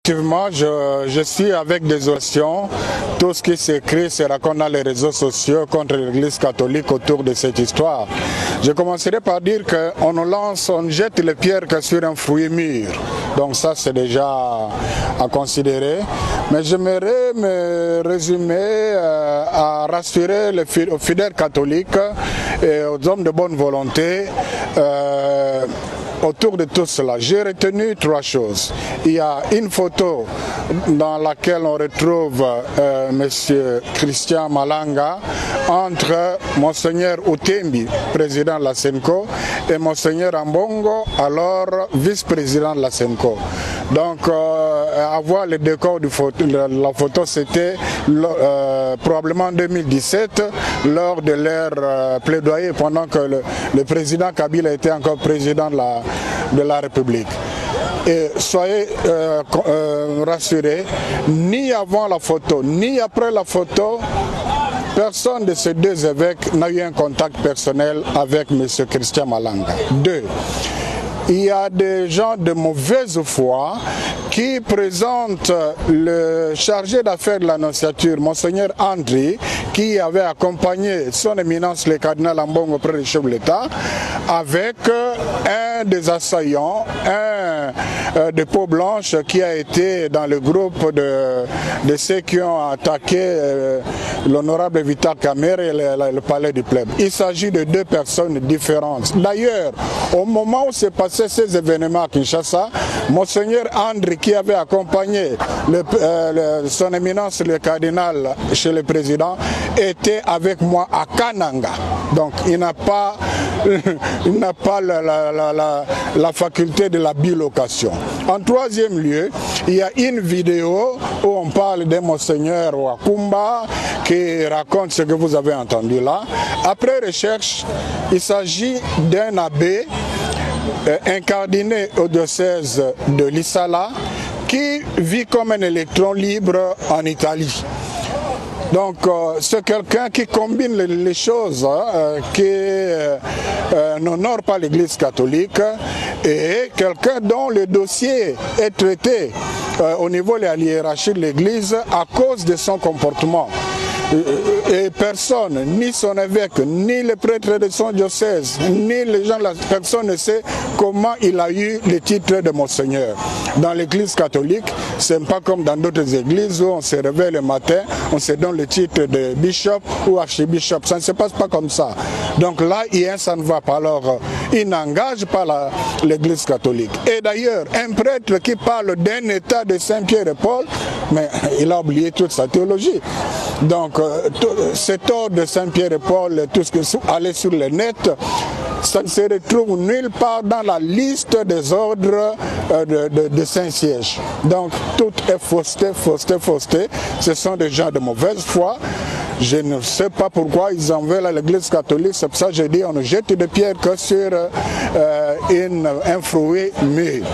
Effectivement, je suis avec désolation. Tout ce qui s'écrit se raconte dans les réseaux sociaux contre l'Église catholique autour de cette histoire. Je commencerai par dire qu'on nous lance, on jette les pierres que sur un fruit mûr. Donc ça, c'est déjà à considérer. Mais j'aimerais me résumer à rassurer aux fidèles catholiques et aux hommes de bonne volonté autour de tout cela. J'ai retenu trois choses. Il y a une photo dans laquelle on retrouve M. Christian Malanga entre Monseigneur Utembi, président de la SENCO, et Monseigneur Ambongo, alors vice-président de la SENCO. Donc, avoir le décor de la photo, c'était probablement en 2017, lors de leur plaidoyer, pendant que le président Kabila était encore président de la République. Et soyez rassurés, ni avant la photo, ni après la photo, personne de ces deux évêques n'a eu un contact personnel avec M. Christian Malanga. Deux, il y a des gens de mauvaise foi qui présentent le chargé d'affaires de l'Annonciature, Monseigneur Andri, qui avait accompagné son éminence le cardinal Ambongo auprès du chef de l'État, avec un des assaillants, un de peau blanche qui a été dans le groupe de ceux qui ont attaqué l'honorable Vital Kamerhe et le palais du plèbe. Il s'agit de deux personnes différentes. D'ailleurs, au moment où s'est passé ces événements à Kinshasa, Monseigneur Andri, qui avait accompagné son éminence le cardinal chez le président, était avec moi à Kananga. Donc il n'a pas la faculté de la bilocation. En troisième lieu, il y a une vidéo où on parle d'un Monseigneur Wakumba qui raconte ce que vous avez entendu là. Après recherche, il s'agit d'un abbé incardiné au diocèse de Lissala qui vit comme un électron libre en Italie. Donc c'est quelqu'un qui combine les choses, qui n'honore pas l'Église catholique et quelqu'un dont le dossier est traité au niveau de la hiérarchie de l'Église à cause de son comportement. Et personne, ni son évêque, ni le prêtre de son diocèse, ni les gens, personne ne sait comment il a eu le titre de Monseigneur. Dans l'église catholique, ce n'est pas comme dans d'autres églises où on se réveille le matin, on se donne le titre de bishop ou archibishop. Ça ne se passe pas comme ça. Donc là, ça ne va pas. Alors, il n'engage pas l'église catholique. Et d'ailleurs, un prêtre qui parle d'un état de Saint-Pierre et Paul, mais il a oublié toute sa théologie. Donc, cet ordre de Saint-Pierre et Paul, tout ce qui allait sur le net, ça ne se retrouve nulle part dans la liste des ordres de Saint-Siège. Donc, tout est fausseté, fausseté, fausseté. Ce sont des gens de mauvaise foi. Je ne sais pas pourquoi ils en veulent à l'Église catholique. C'est pour ça que je dis on ne jette des pierres que sur un fruit mûr.